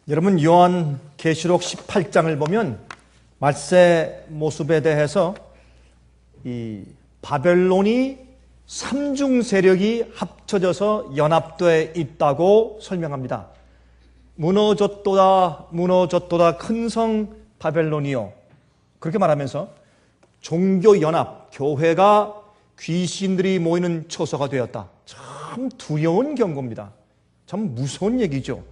여러분 요한계시록 18장을 보면 말세 모습에 대해서 이 바벨론이 삼중 세력이 합쳐져서 연합되어 있다고 설명합니다. 무너졌도다 무너졌도다 큰 성 바벨론이요. 그렇게 말하면서 종교 연합, 교회가 귀신들이 모이는 처소가 되었다. 참 두려운 경고입니다. 참 무서운 얘기죠.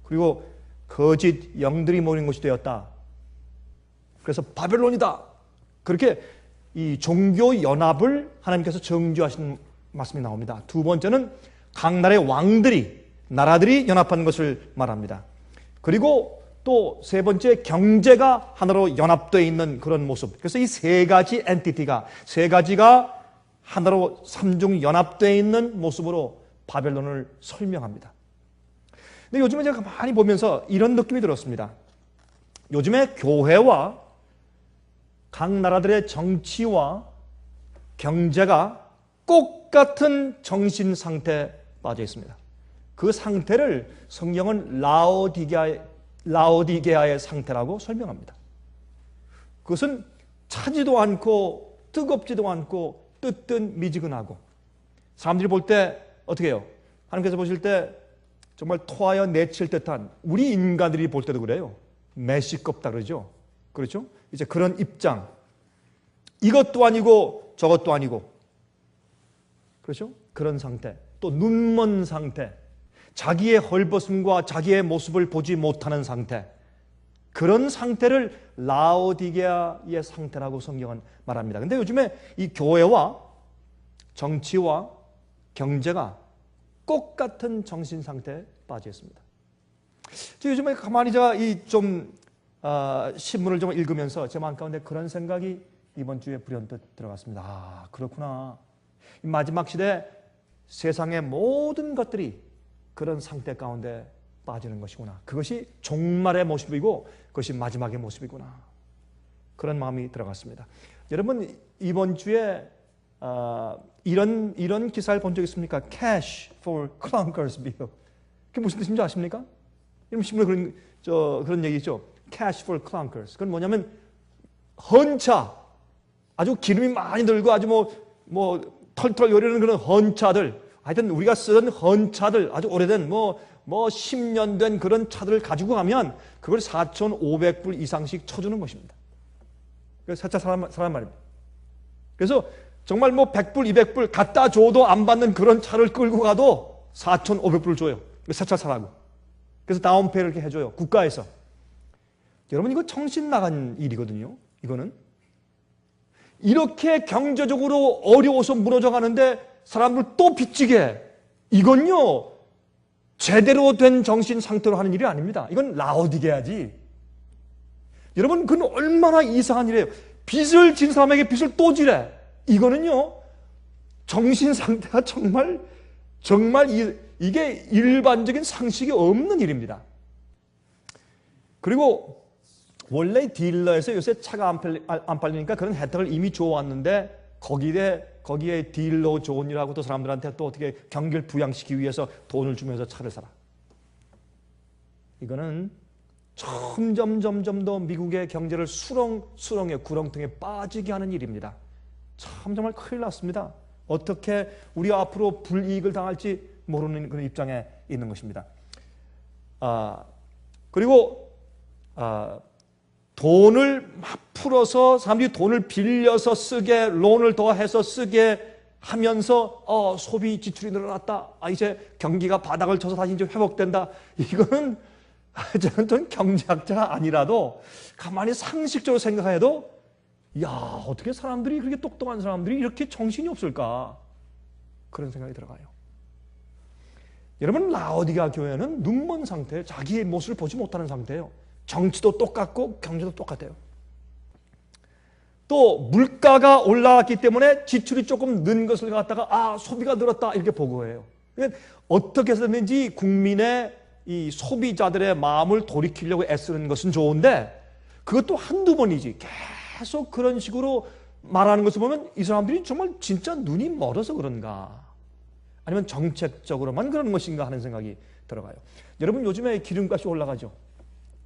그리고 거짓 영들이 모이는 곳이 되었다. 그래서 바벨론이다. 그렇게 이 종교 연합을 하나님께서 정죄하시는 말씀이 나옵니다. 두 번째는 각 나라의 왕들이, 나라들이 연합한 것을 말합니다. 그리고 또 세 번째, 경제가 하나로 연합되어 있는 그런 모습. 그래서 이 세 가지 엔티티가, 세 가지가 하나로 삼중 연합되어 있는 모습으로 바벨론을 설명합니다. 근데 요즘에 제가 많이 보면서 이런 느낌이 들었습니다. 요즘에 교회와 각 나라들의 정치와 경제가 똑같은 정신 상태에 빠져 있습니다. 그 상태를 성경은 라오디게아의 상태라고 설명합니다. 그것은 차지도 않고 뜨겁지도 않고 뜨뜻 미지근하고, 사람들이 볼 때 어떻게 해요? 하나님께서 보실 때 정말 토하여 내칠 듯한, 우리 인간들이 볼 때도 그래요. 메시껍다 그러죠. 그렇죠? 이제 그런 입장. 이것도 아니고 저것도 아니고, 그렇죠? 그런 상태. 또 눈먼 상태. 자기의 헐벗음과 자기의 모습을 보지 못하는 상태. 그런 상태를 라오디게아의 상태라고 성경은 말합니다. 근데 요즘에 이 교회와 정치와 경제가 똑같은 정신 상태에 빠져 있습니다. 요즘에 가만히 제가 신문을 좀 읽으면서 제 마음 가운데 그런 생각이 이번 주에 불현듯 들어갔습니다. 아, 그렇구나. 이 마지막 시대 세상의 모든 것들이 그런 상태 가운데 빠지는 것이구나. 그것이 종말의 모습이고 그것이 마지막의 모습이구나. 그런 마음이 들어갔습니다. 여러분, 이번 주에 이런 기사를 본 적 있습니까? Cash for clunkers bill. 그게 무슨 뜻인지 아십니까? 여러분 신문에 그런 얘기 있죠. Cash for clunkers. 그건 뭐냐면 헌차, 아주 기름이 많이 들고 아주 뭐 털털 요리는 그런 헌차들, 하여튼 우리가 쓰던 헌차들, 아주 오래된 뭐 10년 된 그런 차들을 가지고 가면 그걸 4,500불 이상씩 쳐주는 것입니다. 그래서 세차 사람 말입니다. 그래서 정말 100불, 200불 갖다 줘도 안 받는 그런 차를 끌고 가도 4,500불을 줘요. 세차 사라고. 그래서 다운페이를 이렇게 해줘요. 국가에서. 여러분, 이거 정신 나간 일이거든요. 이거는. 이렇게 경제적으로 어려워서 무너져 가는데 사람들 또 빚지게 해. 이건요, 제대로 된 정신 상태로 하는 일이 아닙니다. 이건 라오디게아지. 여러분, 그건 얼마나 이상한 일이에요. 빚을 진 사람에게 빚을 또 지래. 이거는요, 정신 상태가 정말 이게 일반적인 상식이 없는 일입니다. 그리고 원래 딜러에서 요새 차가 안 팔리니까 그런 혜택을 이미 줘왔는데 거기에 딜러 좋은 일하고 또 사람들한테 또 어떻게 경기를 부양시키기 위해서 돈을 주면서 차를 사라. 이거는 점점 더 미국의 경제를 수렁에 구렁텅이에 빠지게 하는 일입니다. 정말 큰일 났습니다. 어떻게 우리가 앞으로 불이익을 당할지 모르는 그런 입장에 있는 것입니다. 그리고 돈을 막 풀어서 사람들이 돈을 빌려서 쓰게, 론을 더해서 쓰게 하면서 소비 지출이 늘어났다. 이제 경기가 바닥을 쳐서 다시 이제 회복된다. 이거는 저는 경제학자가 아니라도 가만히 상식적으로 생각해도, 야, 어떻게 사람들이, 그렇게 똑똑한 사람들이 이렇게 정신이 없을까? 그런 생각이 들어가요. 여러분, 라오디게아 교회는 눈먼 상태예요. 자기의 모습을 보지 못하는 상태예요. 정치도 똑같고 경제도 똑같아요. 또 물가가 올라왔기 때문에 지출이 조금 는 것을 갖다가 소비가 늘었다 이렇게 보고해요. 그러니까 어떻게 해서든지 국민의 이 소비자들의 마음을 돌이키려고 애쓰는 것은 좋은데 그것도 한두 번이지 계속 그런 식으로 말하는 것을 보면 이 사람들이 정말 진짜 눈이 멀어서 그런가, 아니면 정책적으로만 그런 것인가 하는 생각이 들어가요. 여러분, 요즘에 기름값이 올라가죠.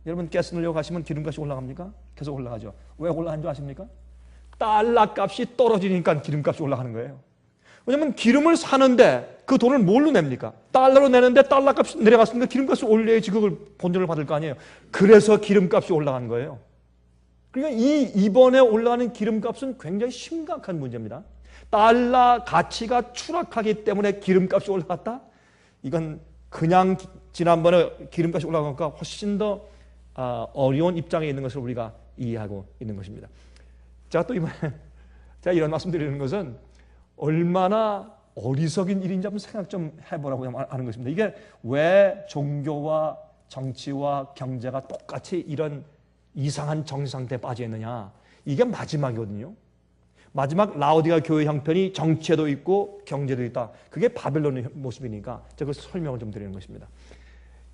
여러분 가스 넣으려고 가시면 기름값이 올라갑니까? 계속 올라가죠. 왜 올라가는 줄 아십니까? 달러 값이 떨어지니까 기름값이 올라가는 거예요. 왜냐하면 기름을 사는데 그 돈을 뭘로 냅니까? 달러로 내는데 달러 값이 내려갔으니까 기름값을 올려야지 그걸 본전을 받을 거 아니에요. 그래서 기름값이 올라가는 거예요. 그러니까 이번에 올라가는 기름값은 굉장히 심각한 문제입니다. 달러 가치가 추락하기 때문에 기름값이 올라갔다? 이건 그냥 지난번에 기름값이 올라간 것과 훨씬 더 어려운 입장에 있는 것을 우리가 이해하고 있는 것입니다. 제가 또 이번에 제가 이런 말씀 드리는 것은 얼마나 어리석인 일인지 한번 생각 좀 해보라고 하는 것입니다. 이게 왜 종교와 정치와 경제가 똑같이 이런 이상한 정치 상태에 빠져 있느냐. 이게 마지막이거든요. 마지막 라오디가 교회 형편이 정치에도 있고 경제도 있다. 그게 바벨론의 모습이니까 제가 그래서 설명을 좀 드리는 것입니다.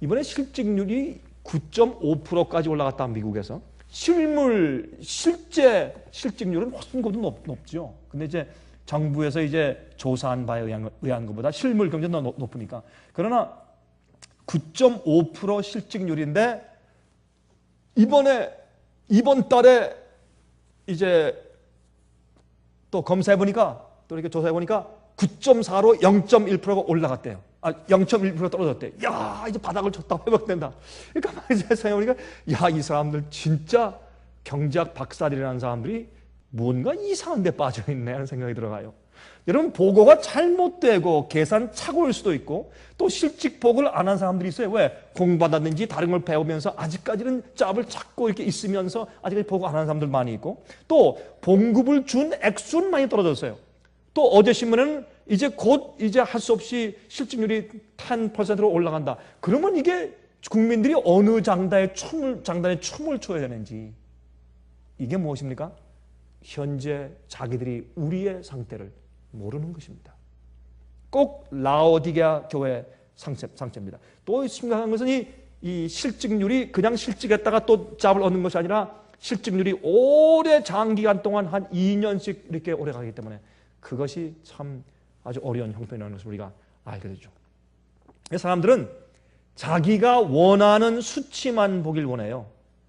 이번에 실직률이 9.5%까지 올라갔다. 미국에서. 실제 실직률은 훨씬 더 높죠. 근데 이제 정부에서 이제 조사한 바에 의한 것보다 실물 경제는 더 높으니까. 그러나 9.5% 실직률인데 이번 달에 이제 또 검사해보니까 또 이렇게 조사해보니까 9.4로 0.1%가 올라갔대요. 0.1% 떨어졌대. 야, 이제 바닥을 쳤다. 회복된다. 그러니까 이제 생각해보니까 야, 이 사람들 진짜 경제학 박사들이라는 사람들이 뭔가 이상한 데 빠져있네 하는 생각이 들어가요. 여러분, 보고가 잘못되고 계산 착오일 수도 있고 또 실직 보고를 안 한 사람들이 있어요. 왜? 공부받았는지 다른 걸 배우면서 아직까지는 짭을 찾고 이렇게 있으면서 아직까지 보고 안 한 사람들 많이 있고 또 봉급을 준 액수는 많이 떨어졌어요. 또 어제 신문에는 이제 곧 이제 할 수 없이 실직률이 10%로 올라간다. 그러면 이게 국민들이 어느 장단에 춤을 춰야 되는지 이게 무엇입니까? 현재 자기들이 우리의 상태를 모르는 것입니다. 꼭 라오디게아 교회 상태입니다. 또 심각한 것은 이 실직률이 그냥 실직했다가 또 짭을 얻는 것이 아니라 실직률이 오래 장기간 동안 한 2년씩 이렇게 오래 가기 때문에 그것이 참 아주 어려운 형편이라는 것을 우리가 알게 되죠. 사람들은 자기가 원하는 수치만 보길 원해요.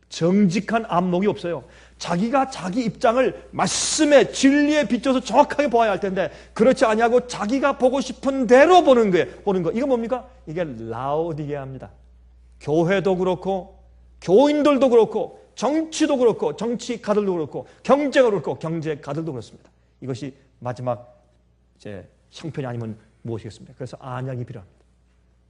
정직한 안목이 없어요. 자기가 자기 입장을 말씀의 진리에 비춰서 정확하게 보아야 할 텐데 그렇지 아니하고 자기가 보고 싶은 대로 보는 거. 이거 뭡니까? 이게 라오디게아입니다. 교회도 그렇고 교인들도 그렇고 정치도 그렇고 정치가들도 그렇고 경제가 그렇고 경제가들도 그렇습니다. 이것이 마지막 이제 형편이 아니면 무엇이겠습니까? 그래서 안약이 필요합니다.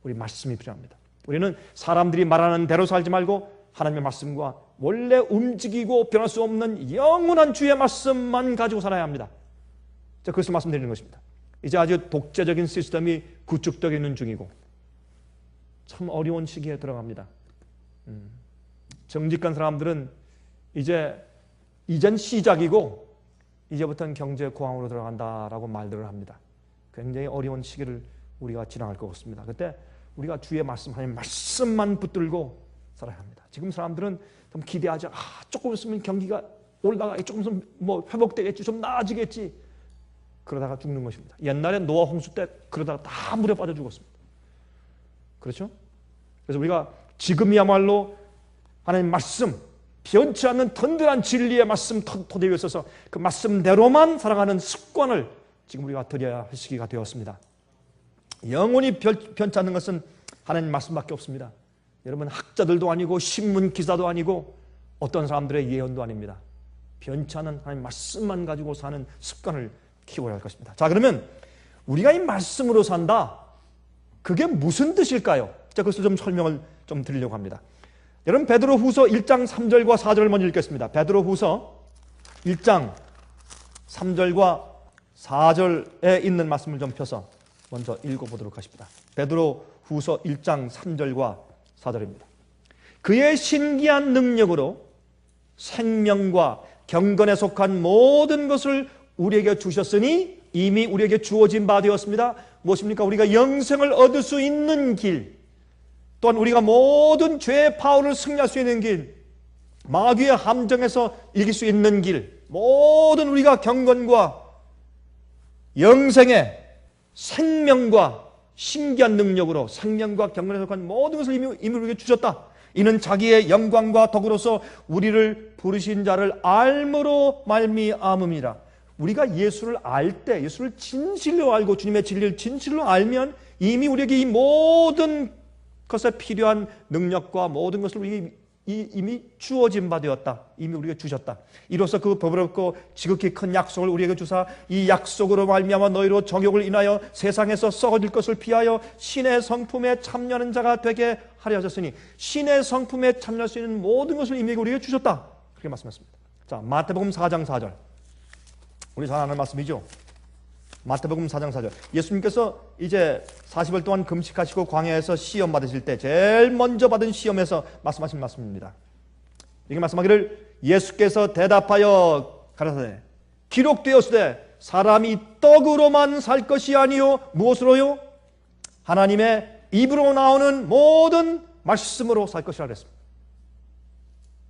우리 말씀이 필요합니다. 우리는 사람들이 말하는 대로 살지 말고 하나님의 말씀과 원래 움직이고 변할 수 없는 영원한 주의 말씀만 가지고 살아야 합니다. 자, 그것을 말씀드리는 것입니다. 이제 아주 독재적인 시스템이 구축되고 중이고 참 어려운 시기에 들어갑니다. 정직한 사람들은 이젠 시작이고 이제부터는 경제 고항으로 들어간다라고 말들을 합니다. 굉장히 어려운 시기를 우리가 지나갈 것 같습니다. 그때 우리가 주의 말씀, 하나님 말씀만 붙들고 살아야 합니다. 지금 사람들은 좀 기대하죠. 조금 있으면 경기가 올라가, 조금 있으면 뭐 회복되겠지, 좀 나아지겠지. 그러다가 죽는 것입니다. 옛날에 노아 홍수 때 그러다가 다 물에 빠져 죽었습니다. 그렇죠? 그래서 우리가 지금이야말로 하나님 말씀, 변치 않는 든든한 진리의 말씀 토대 위에 서서 그 말씀대로만 살아가는 습관을 지금 우리가 들여야 할 시기가 되었습니다. 영원히 변치 않는 것은 하나님 말씀밖에 없습니다. 여러분, 학자들도 아니고 신문 기사도 아니고 어떤 사람들의 예언도 아닙니다. 변치 않은 하나님 말씀만 가지고 사는 습관을 키워야 할 것입니다. 자, 그러면 우리가 이 말씀으로 산다, 그게 무슨 뜻일까요? 자, 그것을 좀 설명을 좀 드리려고 합니다. 여러분, 베드로후서 1장 3절과 4절을 먼저 읽겠습니다. 베드로후서 1장 3절과 4절에 있는 말씀을 좀 펴서 먼저 읽어보도록 하십니다. 베드로후서 1장 3절과 4절입니다. 그의 신기한 능력으로 생명과 경건에 속한 모든 것을 우리에게 주셨으니 이미 우리에게 주어진 바 되었습니다. 무엇입니까? 우리가 영생을 얻을 수 있는 길, 또한 우리가 모든 죄의 파워를 승리할 수 있는 길, 마귀의 함정에서 이길 수 있는 길, 모든 우리가 경건과 영생의 생명과 신기한 능력으로 생명과 경건에 속한 모든 것을 이미 우리에게 주셨다. 이는 자기의 영광과 덕으로서 우리를 부르신 자를 알므로 말미암음이라. 우리가 예수를 알 때, 예수를 진실로 알고 주님의 진리를 진실로 알면 이미 우리에게 이 모든 것에 필요한 능력과 모든 것을 우리에게 이미 주어진 바 되었다. 이미 우리에게 주셨다. 이로써 그 버거롭고 지극히 큰 약속을 우리에게 주사 이 약속으로 말미암아 너희로 정욕을 인하여 세상에서 썩어질 것을 피하여 신의 성품에 참여하는 자가 되게 하려 하셨으니, 신의 성품에 참여할 수 있는 모든 것을 이미 우리에게 주셨다. 그렇게 말씀했습니다. 자, 마태복음 4장 4절. 우리 잘 아는 말씀이죠. 마태복음 4장 4절. 예수님께서 이제 40일 동안 금식하시고 광야에서 시험 받으실 때 제일 먼저 받은 시험에서 말씀하신 말씀입니다. 이게 말씀하기를 예수께서 대답하여 가라사대 기록되었으되 사람이 떡으로만 살 것이 아니요 무엇으로요? 하나님의 입으로 나오는 모든 말씀으로 살 것이라 그랬습니다.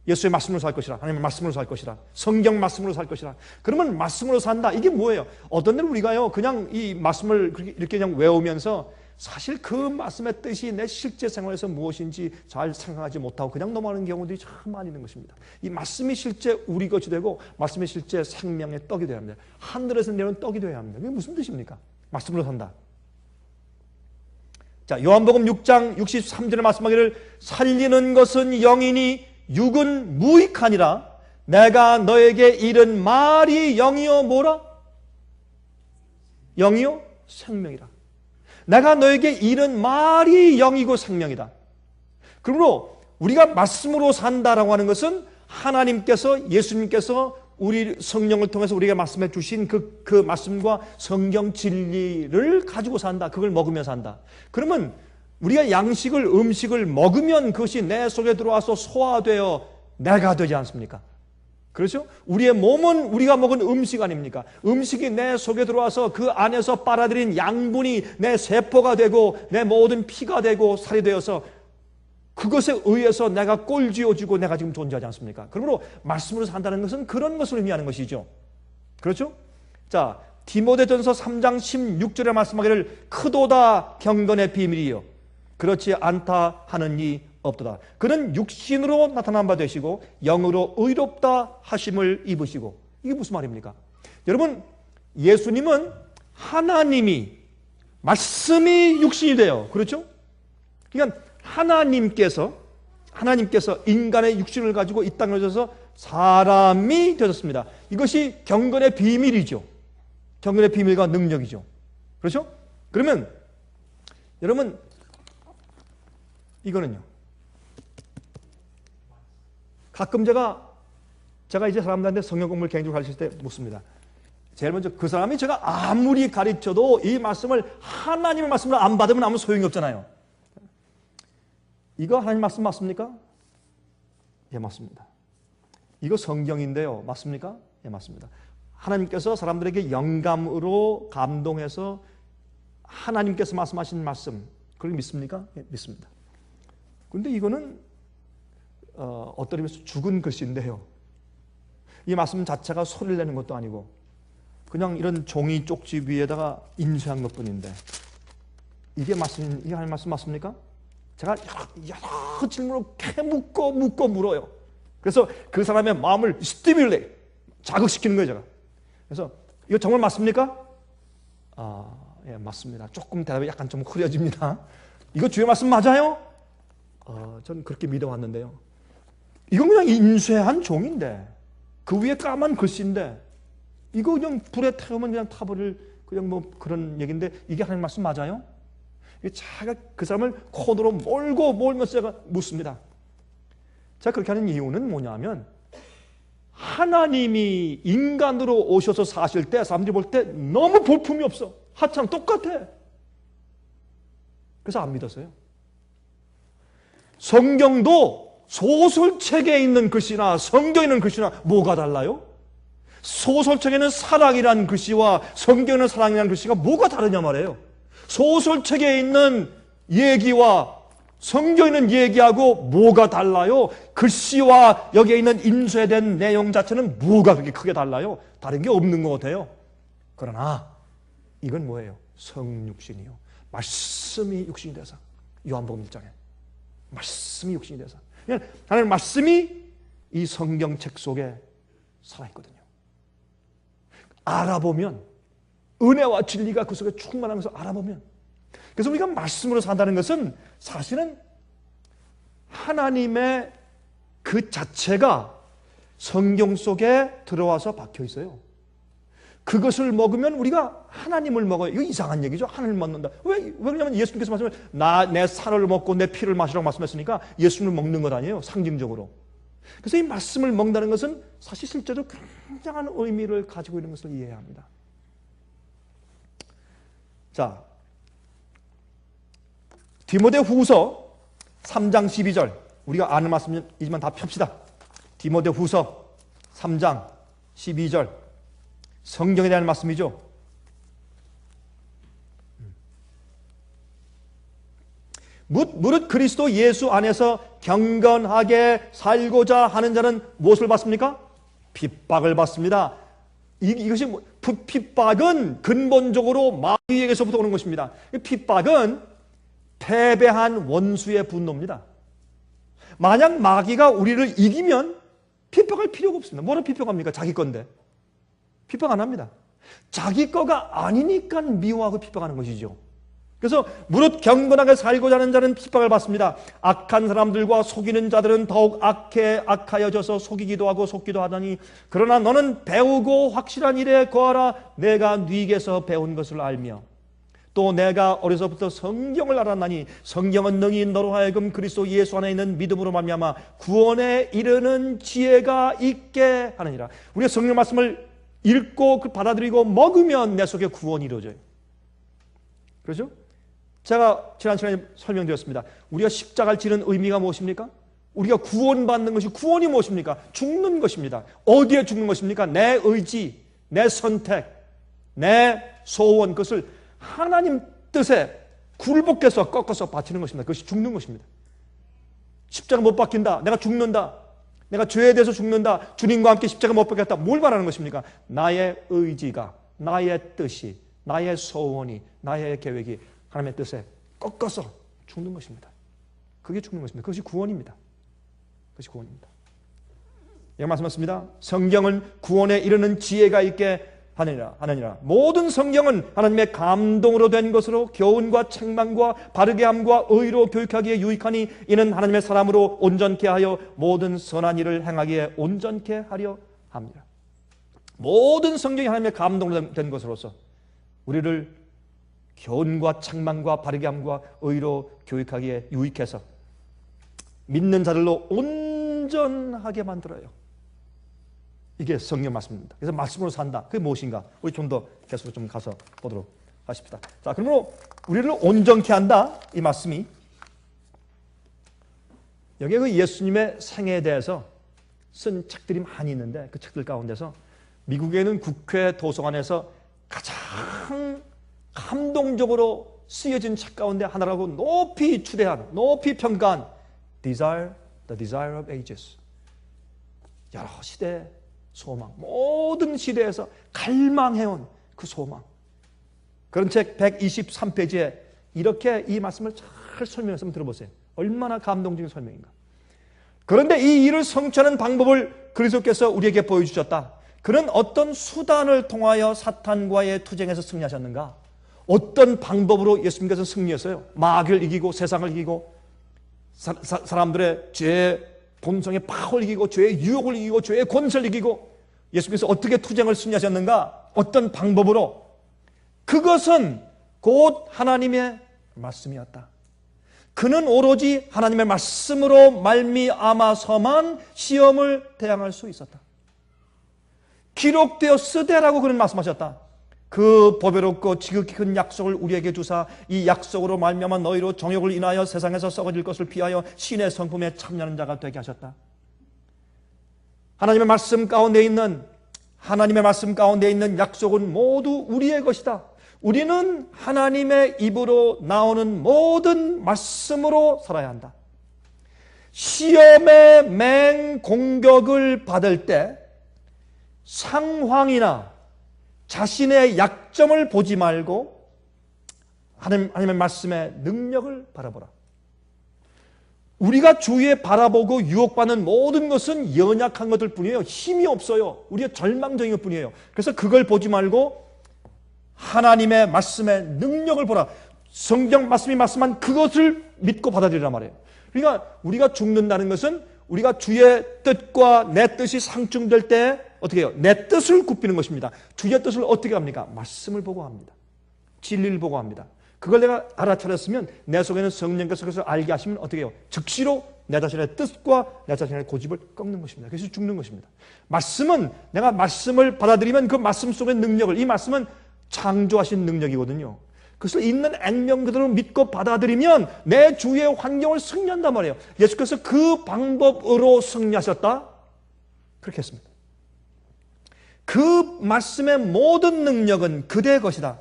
예수의 말씀으로 살 것이라, 하나님의 말씀으로 살 것이라, 성경 말씀으로 살 것이라. 그러면 말씀으로 산다. 이게 뭐예요? 어떤 때는 우리가요, 그냥 이 말씀을 이렇게 그냥 외우면서 사실 그 말씀의 뜻이 내 실제 생활에서 무엇인지 잘 생각하지 못하고 그냥 넘어가는 경우들이 참 많이 있는 것입니다. 이 말씀이 실제 우리 것이 되고 말씀이 실제 생명의 떡이 되어야 합니다. 하늘에서 내려온 떡이 되어야 합니다. 그게 무슨 뜻입니까? 말씀으로 산다. 자, 요한복음 6장 63절에 말씀하기를 살리는 것은 영이니 육은 무익하니라. 내가 너에게 이른 말이 영이요 뭐라? 영이요 생명이라. 내가 너에게 이른 말이 영이고 생명이다. 그러므로 우리가 말씀으로 산다라고 하는 것은 하나님께서, 예수님께서 우리 성령을 통해서 우리가 말씀해 주신 그 말씀과 성경 진리를 가지고 산다. 그걸 먹으며 산다. 그러면 우리가 양식을, 음식을 먹으면 그것이 내 속에 들어와서 소화되어 내가 되지 않습니까? 그렇죠? 우리의 몸은 우리가 먹은 음식 아닙니까? 음식이 내 속에 들어와서 그 안에서 빨아들인 양분이 내 세포가 되고 내 모든 피가 되고 살이 되어서 그것에 의해서 내가 꼴쥐어지고 내가 지금 존재하지 않습니까? 그러므로 말씀으로 산다는 것은 그런 것을 의미하는 것이죠. 그렇죠? 자, 디모데전서 3장 16절에 말씀하기를 크도다 경건의 비밀이요 그렇지 않다 하는 이 없도다. 그는 육신으로 나타난 바 되시고 영으로 의롭다 하심을 입으시고. 이게 무슨 말입니까? 여러분, 예수님은 하나님이, 말씀이 육신이 돼요. 그렇죠? 그러니까 하나님께서 인간의 육신을 가지고 이 땅에 오셔서 사람이 되셨습니다. 이것이 경건의 비밀이죠. 경건의 비밀과 능력이죠. 그렇죠? 그러면 여러분, 이거는요, 가끔 제가 이제 사람들한테 성경 공부를 개인적으로 가르칠 때 묻습니다. 제일 먼저 그 사람이 제가 아무리 가르쳐도 이 말씀을 하나님의 말씀으로 안 받으면 아무 소용이 없잖아요. 이거 하나님 말씀 맞습니까? 예, 맞습니다. 이거 성경인데요, 맞습니까? 예, 맞습니다. 하나님께서 사람들에게 영감으로 감동해서 하나님께서 말씀하신 말씀, 그걸 믿습니까? 예, 믿습니다. 그런데 이거는 어떤 의미에서 죽은 글씨인데요, 이 말씀 자체가 소리를 내는 것도 아니고 그냥 이런 종이 쪽지 위에다가 인쇄한 것뿐인데 이게 하나님 말씀 맞습니까? 제가 여러 질문을 캐묻고 물어요. 그래서 그 사람의 마음을 스티뮬레이트, 자극시키는 거예요, 제가. 그래서 이거 정말 맞습니까? 예, 맞습니다. 조금 대답이 약간 좀 흐려집니다. 이거 주의 말씀 맞아요? 저는 그렇게 믿어왔는데요. 이건 그냥 인쇄한 종인데, 그 위에 까만 글씨인데, 이거 그냥 불에 태우면 그냥 타버릴 그냥 뭐 그런 얘기인데, 이게 하나님 말씀 맞아요? 제가 그 사람을 코너로 몰면서 제가 묻습니다. 제가 그렇게 하는 이유는 뭐냐면, 하나님이 인간으로 오셔서 사실 때 사람들이 볼 때 너무 볼품이 없어. 하찮아, 똑같아. 그래서 안 믿었어요. 성경도 소설책에 있는 글씨나 성경에 있는 글씨나 뭐가 달라요? 소설책에는 사랑이라는 글씨와 성경에 있는 사랑이라는 글씨가 뭐가 다르냐 말이에요. 소설책에 있는 얘기와 성경에 있는 얘기하고 뭐가 달라요? 글씨와 여기에 있는 인쇄된 내용 자체는 뭐가 그렇게 크게 달라요? 다른 게 없는 것 같아요. 그러나 이건 뭐예요? 성육신이요. 말씀이 육신이 돼서, 요한복음 1장에 말씀이 육신이 돼서 하나님의 말씀이 이 성경책 속에 살아있거든요. 알아보면 은혜와 진리가 그 속에 충만하면서 알아보면, 그래서 우리가 말씀으로 산다는 것은 사실은 하나님의 그 자체가 성경 속에 들어와서 박혀 있어요. 그것을 먹으면 우리가 하나님을 먹어요. 이거 이상한 얘기죠. 하나님을 먹는다. 왜 그러냐면 예수님께서 말씀을 내 살을 먹고 내 피를 마시라고 말씀했으니까 예수님을 먹는 것 아니에요. 상징적으로. 그래서 이 말씀을 먹는다는 것은 사실 실제로 굉장한 의미를 가지고 있는 것을 이해해야 합니다. 자, 디모데후서 3장 12절, 우리가 아는 말씀이지만 다 펴시다. 디모데후서 3장 12절, 성경에 대한 말씀이죠. 무릇 그리스도 예수 안에서 경건하게 살고자 하는 자는 무엇을 받습니까? 핍박을 받습니다. 이것이 핍박은 근본적으로 마귀에게서부터 오는 것입니다. 핍박은 패배한 원수의 분노입니다. 만약 마귀가 우리를 이기면 핍박할 필요가 없습니다. 뭐로 핍박합니까? 자기 건데. 핍박 안 합니다. 자기 거가 아니니까 미워하고 핍박하는 것이죠. 그래서 무릇 경건하게 살고자 하는 자는 핍박을 받습니다. 악한 사람들과 속이는 자들은 더욱 악하여져서 속이기도 하고 속기도 하더니, 그러나 너는 배우고 확실한 일에 거하라. 내가 네게서 배운 것을 알며 또 내가 어려서부터 성경을 알았나니 성경은 능히 너로 하여금 그리스도 예수 안에 있는 믿음으로 말미암아 구원에 이르는 지혜가 있게 하느니라. 우리가 성경 말씀을 읽고 받아들이고 먹으면 내 속에 구원이 이루어져요. 그렇죠? 제가 지난 시간에 설명드렸습니다. 우리가 십자가를 지는 의미가 무엇입니까? 우리가 구원받는 것이, 구원이 무엇입니까? 죽는 것입니다. 어디에 죽는 것입니까? 내 의지, 내 선택, 내 소원, 그것을 하나님 뜻에 굴복해서 꺾어서 바치는 것입니다. 그것이 죽는 것입니다. 십자가 못 박힌다, 내가 죽는다, 내가 죄에 대해서 죽는다, 주님과 함께 십자가 못 박혔다. 뭘 말하는 것입니까? 나의 의지가, 나의 뜻이, 나의 소원이, 나의 계획이 하나님의 뜻에 꺾어서 죽는 것입니다. 그게 죽는 것입니다. 그것이 구원입니다. 그것이 구원입니다. 여기 말씀하셨습니다. 성경은 구원에 이르는 지혜가 있게 하느니라. 모든 성경은 하나님의 감동으로 된 것으로 교훈과 책망과 바르게 함과 의로 교육하기에 유익하니 이는 하나님의 사람으로 온전케 하여 모든 선한 일을 행하기에 온전케 하려 합니다. 모든 성경이 하나님의 감동으로 된 것으로서 우리를 교훈과 책망과 바르게 함과 의로 교육하기에 유익해서 믿는 자들로 온전하게 만들어요. 이게 성경 말씀입니다. 그래서 말씀으로 산다. 그게 무엇인가? 우리 좀 더 계속 좀 가서 보도록 하십시다. 자, 그러므로 우리를 온전케 한다. 이 말씀이 여기에 그 예수님의 생애에 대해서 쓴 책들이 많이 있는데 그 책들 가운데서 미국에 있는 국회 도서관에서 가장 감동적으로 쓰여진 책 가운데 하나라고 높이 추대한, 높이 평가한 The Desire of Ages. 여러 시대의 소망, 모든 시대에서 갈망해온 그 소망. 그런 책 123페이지에 이렇게 이 말씀을 잘 설명해서 한번 들어보세요. 얼마나 감동적인 설명인가. 그런데 이 일을 성취하는 방법을 그리스도께서 우리에게 보여주셨다. 그는 어떤 수단을 통하여 사탄과의 투쟁에서 승리하셨는가? 어떤 방법으로 예수님께서 승리했어요? 마귀를 이기고 세상을 이기고 사람들의 죄의 본성의 파워를 이기고 죄의 유혹을 이기고 죄의 권세를 이기고 예수님께서 어떻게 투쟁을 승리하셨는가? 어떤 방법으로? 그것은 곧 하나님의 말씀이었다. 그는 오로지 하나님의 말씀으로 말미암아서만 시험을 대항할 수 있었다. 기록되었으되라고 그는 말씀하셨다. 그 보배롭고 지극히 큰 약속을 우리에게 주사 이 약속으로 말미암아 너희로 정욕을 인하여 세상에서 썩어질 것을 피하여 신의 성품에 참여하는 자가 되게 하셨다. 하나님의 말씀 가운데 있는 약속은 모두 우리의 것이다. 우리는 하나님의 입으로 나오는 모든 말씀으로 살아야 한다. 시험의 맹공격을 받을 때 상황이나 자신의 약점을 보지 말고 하나님의 말씀의 능력을 바라보라. 우리가 주위에 바라보고 유혹받는 모든 것은 연약한 것들 뿐이에요. 힘이 없어요. 우리가 절망적인 것 뿐이에요. 그래서 그걸 보지 말고 하나님의 말씀의 능력을 보라. 성경 말씀이 말씀한 그것을 믿고 받아들이란 말이에요. 그러니까 우리가 죽는다는 것은 우리가 주의 뜻과 내 뜻이 상충될 때 어떻게 해요? 내 뜻을 굽히는 것입니다. 주의 뜻을 어떻게 합니까? 말씀을 보고 합니다. 진리를 보고 합니다. 그걸 내가 알아차렸으면 내 속에는 성령께서 그것을 알게 하시면 어떻게 해요? 즉시로 내 자신의 뜻과 내 자신의 고집을 꺾는 것입니다. 그래서 죽는 것입니다. 말씀은 내가 말씀을 받아들이면 그 말씀 속의 능력을, 이 말씀은 창조하신 능력이거든요. 그것을 있는 액면 그대로 믿고 받아들이면 내 주위의 환경을 승리한단 말이에요. 예수께서 그 방법으로 승리하셨다? 그렇게 했습니다. 그 말씀의 모든 능력은 그대의 것이다.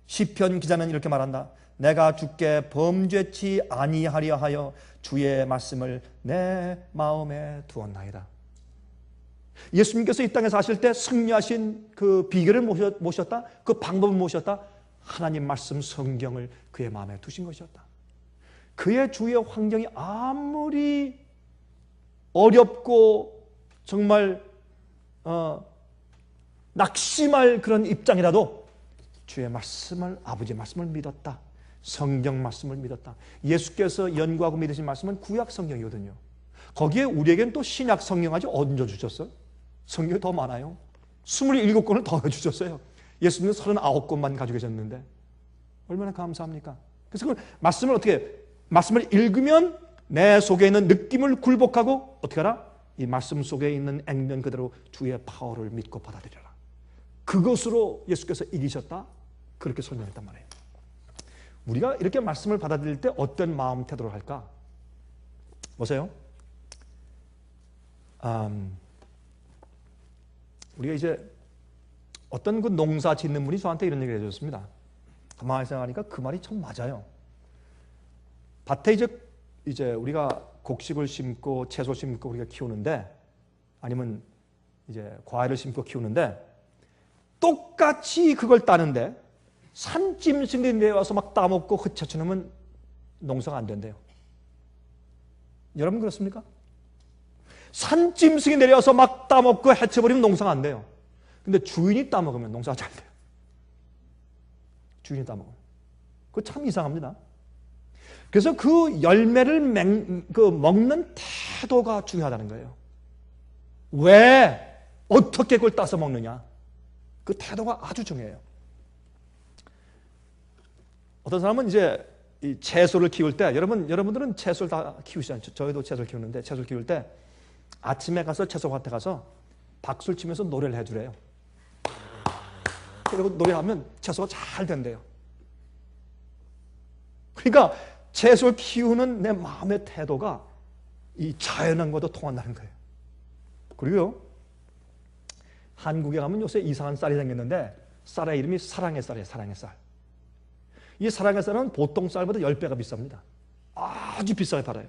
시편 기자는 이렇게 말한다. 내가 주께 범죄치 아니하려 하여 주의 말씀을 내 마음에 두었나이다. 예수님께서 이 땅에 사실 때 승리하신 그 비결을 모셨다? 그 방법을 모셨다? 하나님 말씀 성경을 그의 마음에 두신 것이었다. 그의 주위의 환경이 아무리 어렵고 정말 낙심할 그런 입장이라도 주의 말씀을, 아버지의 말씀을 믿었다. 성경 말씀을 믿었다. 예수께서 연구하고 믿으신 말씀은 구약 성경이거든요. 거기에 우리에겐 또 신약 성경까지 얹어주셨어요. 성경이 더 많아요. 27권을 더 해주셨어요. 예수님은 39권만 가지고 계셨는데 얼마나 감사합니까? 그래서 그 말씀을 어떻게, 말씀을 읽으면 내 속에 있는 느낌을 굴복하고 어떻게 하라? 이 말씀 속에 있는 액면 그대로 주의 파워를 믿고 받아들여라. 그것으로 예수께서 이기셨다? 그렇게 설명했단 말이에요. 우리가 이렇게 말씀을 받아들일 때 어떤 마음 태도를 할까? 보세요. 우리가 이제 어떤 그 농사 짓는 분이 저한테 이런 얘기를 해줬습니다. 가만히 생각하니까 그 말이 참 맞아요. 밭에 이제 우리가 곡식을 심고 채소 심고 우리가 키우는데, 아니면 이제 과일을 심고 키우는데 똑같이 그걸 따는데 산짐승들이 내려와서 막 따먹고 흩어치우면 농사가 안 된대요. 여러분 그렇습니까? 산짐승이 내려와서 막 따먹고 해쳐버리면 농사가 안 돼요. 근데 주인이 따먹으면 농사가 잘 돼요. 주인이 따먹으면. 그거 참 이상합니다. 그래서 그 열매를 먹는 태도가 중요하다는 거예요. 왜? 어떻게 그걸 따서 먹느냐? 그 태도가 아주 중요해요. 어떤 사람은 이제 이 채소를 키울 때, 여러분들은 채소를 다 키우시지 않죠? 저희도 채소를 키우는데, 채소를 키울 때 아침에 가서 채소밭에 가서 박수를 치면서 노래를 해주래요. 그리고 노래하면 채소가 잘 된대요. 그러니까 채소를 키우는 내 마음의 태도가 이 자연한과도 통한다는 거예요. 그리고요, 한국에 가면 요새 이상한 쌀이 생겼는데 쌀의 이름이 사랑의 쌀이에요. 사랑의 쌀. 이 사랑의 쌀은 보통 쌀보다 10배가 비쌉니다. 아주 비싸게 팔아요.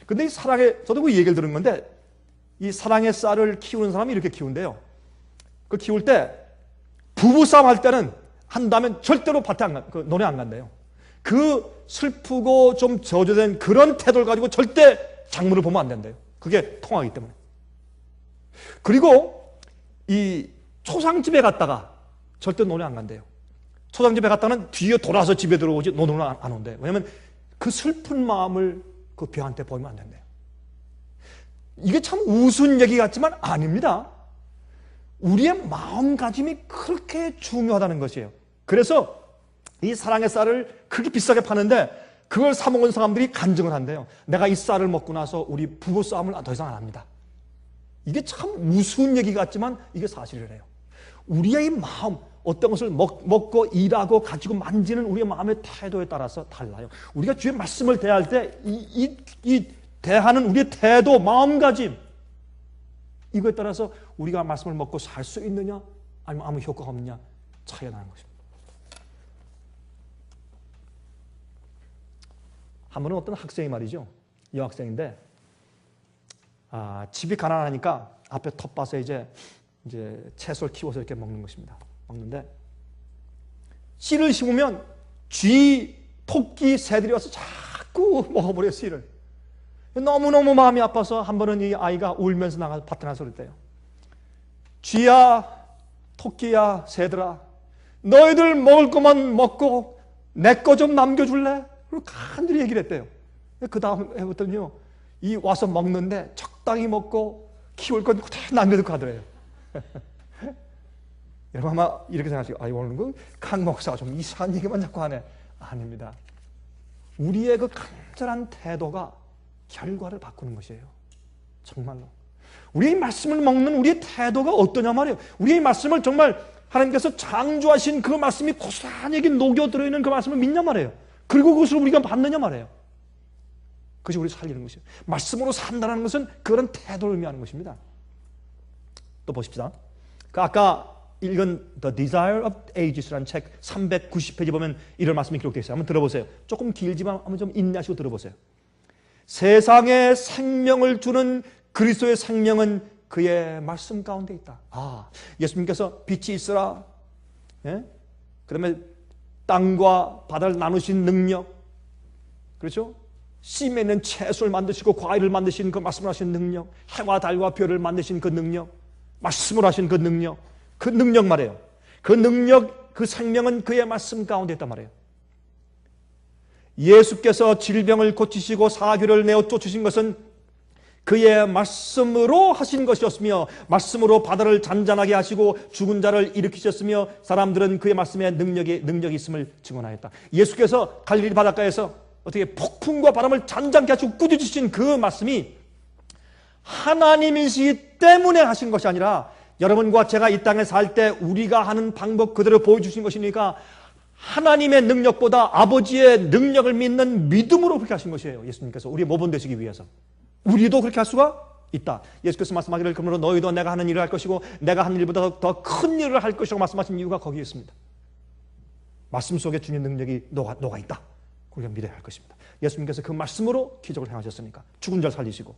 근데 이 저도 그 얘기를 들은 건데, 이 사랑의 쌀을 키우는 사람이 이렇게 키운대요. 그 키울 때 부부싸움 할 때는 한다면 절대로 밭에 논에 안 간대요. 그 슬프고 좀 저조된 그런 태도를 가지고 절대 작물을 보면 안 된대요. 그게 통하기 때문에. 그리고 이 초상집에 갔다가 절대 논에 안 간대요. 초상집에 갔다가는 뒤에 돌아서 집에 들어오지 논으로 안 온대요. 왜냐하면 그 슬픈 마음을 그 벼한테 보이면 안 된대요. 이게 참 우스운 얘기 같지만 아닙니다. 우리의 마음가짐이 그렇게 중요하다는 것이에요. 그래서 이 사랑의 쌀을 그렇게 비싸게 파는데 그걸 사 먹은 사람들이 간증을 한대요. 내가 이 쌀을 먹고 나서 우리 부부싸움을 더 이상 안 합니다. 이게 참 우스운 얘기 같지만 이게 사실이래요. 우리의 마음, 어떤 것을 먹고 일하고 가지고 만지는 우리의 마음의 태도에 따라서 달라요. 우리가 주의 말씀을 대할 때 이 대하는 우리의 태도, 마음가짐, 이거에 따라서 우리가 말씀을 먹고 살 수 있느냐 아니면 아무 효과가 없느냐 차이가 나는 것입니다. 한 번은 어떤 학생이 말이죠. 여학생인데 집이 가난하니까 앞에 텃밭에 이제 채소를 키워서 이렇게 먹는 것입니다. 먹는데 씨를 심으면 쥐, 토끼, 새들이 와서 자꾸 먹어버려요. 씨를. 너무너무 마음이 아파서 한 번은 이 아이가 울면서 나가서 밭에 나서 그랬대요. 쥐야, 토끼야, 새들아, 너희들 먹을 것만 먹고 내 거 좀 남겨줄래? 그리고 간절히 얘기를 했대요. 그 다음 해봤더니요, 이 와서 먹는데 적당히 먹고 키울 건 그대로 남겨두고 하더래요. 여러분 아마 이렇게 생각하시고, 아이 오늘 강 목사가 좀 이상한 얘기만 자꾸 하네. 아닙니다. 우리의 그 간절한 태도가 결과를 바꾸는 것이에요. 정말로. 우리의 말씀을 먹는 우리의 태도가 어떠냐 말이에요. 우리의 말씀을 정말 하나님께서 창조하신 그 말씀이 고스란히 녹여 들어있는 그 말씀을 믿냐 말이에요. 그리고 그것을 우리가 받느냐 말이에요. 그것이 우리 살리는 것이에요. 말씀으로 산다는 것은 그런 태도를 의미하는 것입니다. 또 보십시다. 그 아까 읽은 The Desire of Ages라는 책 390페이지 보면 이런 말씀이 기록되어 있어요. 한번 들어보세요. 조금 길지만 한번 좀 인내하시고 들어보세요. 세상에 생명을 주는 그리스도의 생명은 그의 말씀 가운데 있다. 예수님께서 빛이 있으라. 예? 그다음에 땅과 바다를 나누신 능력, 그렇죠? 씨 맺는 채소를 만드시고 과일을 만드신 그 말씀을 하신 능력, 해와 달과 별을 만드신 그 능력, 말씀을 하신 그 능력, 그 능력 말이에요. 그 능력, 그 생명은 그의 말씀 가운데 있단 말이에요. 예수께서 질병을 고치시고 사귀를 내어 쫓으신 것은 그의 말씀으로 하신 것이었으며, 말씀으로 바다를 잔잔하게 하시고 죽은 자를 일으키셨으며, 사람들은 그의 말씀에 능력이 있음을 증언하였다. 예수께서 갈릴리 바닷가에서 어떻게 폭풍과 바람을 잔잔케 하시고 꾸짖으신 그 말씀이 하나님이시기 때문에 하신 것이 아니라, 여러분과 제가 이 땅에 살 때 우리가 하는 방법 그대로 보여주신 것이니까, 하나님의 능력보다 아버지의 능력을 믿는 믿음으로 그렇게 하신 것이에요. 예수님께서 우리의 모범 되시기 위해서. 우리도 그렇게 할 수가 있다. 예수께서 말씀하기를 그러므로 너희도 내가 하는 일을 할 것이고 내가 하는 일보다 더 큰 일을 할 것이라고 말씀하신 이유가 거기에 있습니다. 말씀 속에 주님 능력이 녹아 있다. 우리가 믿어야 할 것입니다. 예수님께서 그 말씀으로 기적을 행하셨으니까 죽은 자를 살리시고,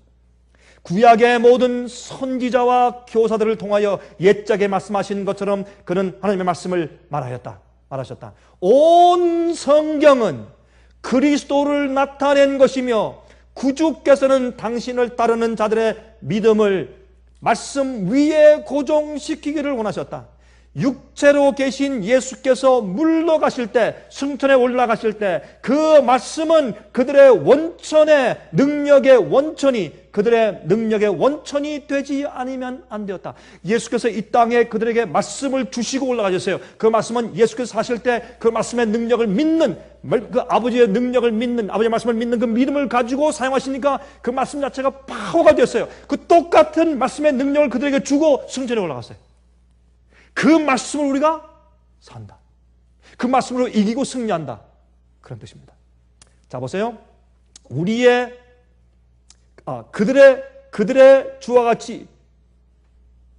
구약의 모든 선지자와 교사들을 통하여 옛적에 말씀하신 것처럼 그는 하나님의 말씀을 말하셨다. 온 성경은 그리스도를 나타낸 것이며, 구주께서는 당신을 따르는 자들의 믿음을 말씀 위에 고정시키기를 원하셨다. 육체로 계신 예수께서 물러가실 때, 승천에 올라가실 때 그 말씀은 그들의 원천의 능력의 원천이, 그들의 능력의 원천이 되지 않으면 안 되었다. 예수께서 이 땅에 그들에게 말씀을 주시고 올라가셨어요. 그 말씀은 예수께서 사실 때 그 말씀의 능력을 믿는, 그 아버지의 능력을 믿는, 아버지의 말씀을 믿는 그 믿음을 가지고 사용하시니까 그 말씀 자체가 파워가 되었어요. 그 똑같은 말씀의 능력을 그들에게 주고 승천에 올라갔어요. 그 말씀을 우리가 산다. 그 말씀으로 이기고 승리한다. 그런 뜻입니다. 자, 보세요. 그들의 주와 같이,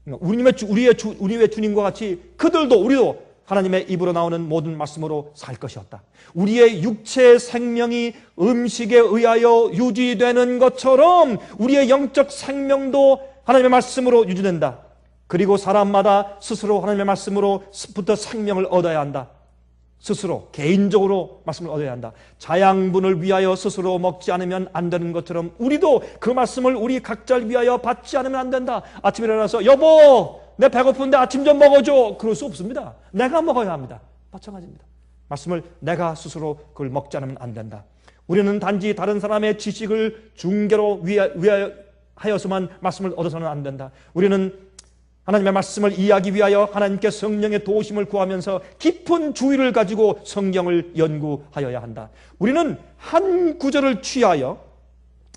우리의 주님과 같이 우리도 하나님의 입으로 나오는 모든 말씀으로 살 것이었다. 우리의 육체의 생명이 음식에 의하여 유지되는 것처럼 우리의 영적 생명도 하나님의 말씀으로 유지된다. 그리고 사람마다 스스로 하나님의 말씀으로부터 생명을 얻어야 한다. 스스로 개인적으로 말씀을 얻어야 한다. 자양분을 위하여 스스로 먹지 않으면 안 되는 것처럼 우리도 그 말씀을 우리 각자를 위하여 받지 않으면 안 된다. 아침에 일어나서 여보 내 배고픈데 아침 좀 먹어줘. 그럴 수 없습니다. 내가 먹어야 합니다. 마찬가지입니다. 말씀을 내가 스스로 그걸 먹지 않으면 안 된다. 우리는 단지 다른 사람의 지식을 중개로 위하여서만 말씀을 얻어서는 안 된다. 우리는 하나님의 말씀을 이해하기 위하여 하나님께 성령의 도우심을 구하면서 깊은 주의를 가지고 성경을 연구하여야 한다. 우리는 한 구절을 취하여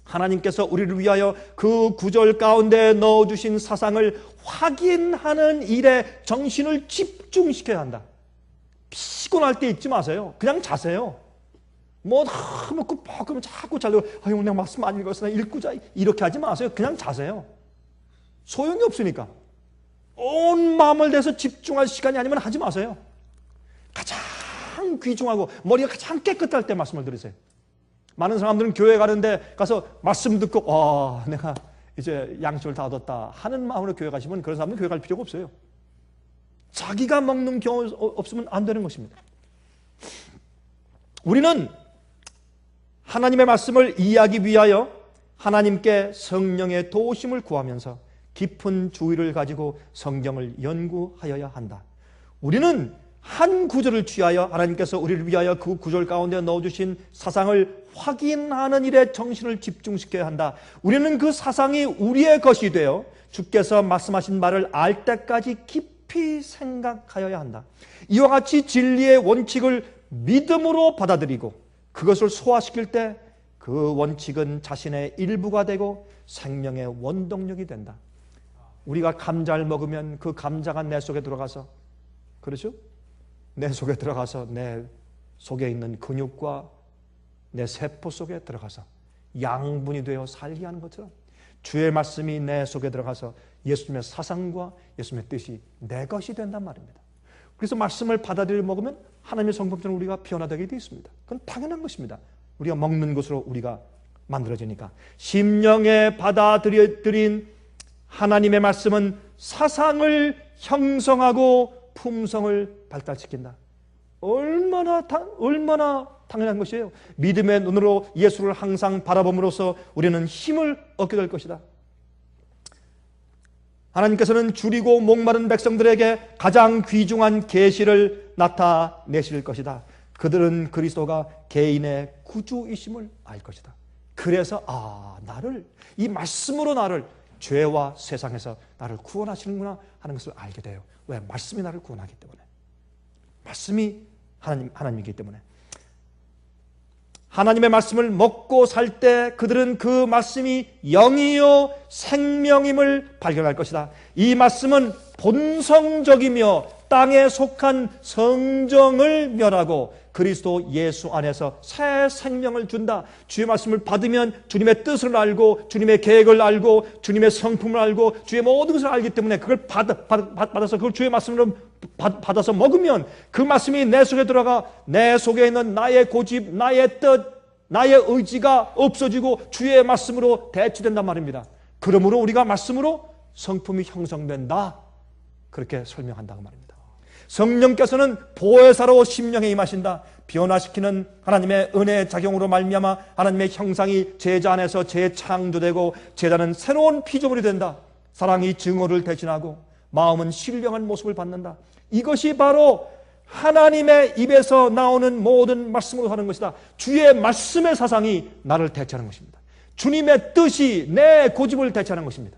하나님께서 우리를 위하여 그 구절 가운데 넣어주신 사상을 확인하는 일에 정신을 집중시켜야 한다. 피곤할 때 읽지 마세요. 그냥 자세요. 너무 급하면 자꾸 자려고 내가 말씀 안 읽었어. 나 읽고 자. 이렇게 하지 마세요. 그냥 자세요. 소용이 없으니까. 온 마음을 내서 집중할 시간이 아니면 하지 마세요. 가장 귀중하고 머리가 가장 깨끗할 때 말씀을 들으세요. 많은 사람들은 교회 가는데 가서 말씀 듣고 내가 이제 양식을 다 얻었다 하는 마음으로 교회 가시면 그런 사람은 교회 갈 필요가 없어요. 자기가 먹는 경우 없으면 안 되는 것입니다. 우리는 하나님의 말씀을 이해하기 위하여 하나님께 성령의 도우심을 구하면서 깊은 주의를 가지고 성경을 연구하여야 한다. 우리는 한 구절을 취하여 하나님께서 우리를 위하여 그 구절 가운데 넣어주신 사상을 확인하는 일에 정신을 집중시켜야 한다. 우리는 그 사상이 우리의 것이 되어 주께서 말씀하신 말을 알 때까지 깊이 생각하여야 한다. 이와 같이 진리의 원칙을 믿음으로 받아들이고 그것을 소화시킬 때 그 원칙은 자신의 일부가 되고 생명의 원동력이 된다. 우리가 감자를 먹으면 그 감자가 내 속에 들어가서, 그렇죠? 내 속에 들어가서 내 속에 있는 근육과 내 세포 속에 들어가서 양분이 되어 살게 하는 것처럼 주의 말씀이 내 속에 들어가서 예수님의 사상과 예수님의 뜻이 내 것이 된단 말입니다. 그래서 말씀을 받아들여 먹으면 하나님의 성품처럼 우리가 변화되게 되어 있습니다. 그건 당연한 것입니다. 우리가 먹는 것으로 우리가 만들어지니까. 심령에 받아들인 하나님의 말씀은 사상을 형성하고 품성을 발달시킨다. 얼마나 당연한 것이에요. 믿음의 눈으로 예수를 항상 바라봄으로써 우리는 힘을 얻게 될 것이다. 하나님께서는 줄이고 목마른 백성들에게 가장 귀중한 계시를 나타내실 것이다. 그들은 그리스도가 개인의 구주이심을 알 것이다. 그래서 나를, 이 말씀으로 나를 죄와 세상에서 나를 구원하시는구나 하는 것을 알게 돼요. 왜? 말씀이 나를 구원하기 때문에. 말씀이 하나님이기 때문에. 하나님의 말씀을 먹고 살 때 그들은 그 말씀이 영이요 생명임을 발견할 것이다. 이 말씀은 본성적이며 땅에 속한 성정을 멸하고 그리스도 예수 안에서 새 생명을 준다. 주의 말씀을 받으면 주님의 뜻을 알고 주님의 계획을 알고 주님의 성품을 알고 주의 모든 것을 알기 때문에 그걸 받아서 그걸 주의 말씀으로 받아서 먹으면 그 말씀이 내 속에 들어가 내 속에 있는 나의 고집, 나의 뜻, 나의 의지가 없어지고 주의 말씀으로 대치된단 말입니다. 그러므로 우리가 말씀으로 성품이 형성된다. 그렇게 설명한다고 말입니다. 성령께서는 보혜사로 심령에 임하신다. 변화시키는 하나님의 은혜의 작용으로 말미암아 하나님의 형상이 제자 안에서 재창조되고 제자는 새로운 피조물이 된다. 사랑이 증오를 대신하고 마음은 신령한 모습을 받는다. 이것이 바로 하나님의 입에서 나오는 모든 말씀으로 사는 것이다. 주의 말씀의 사상이 나를 대체하는 것입니다. 주님의 뜻이 내 고집을 대체하는 것입니다.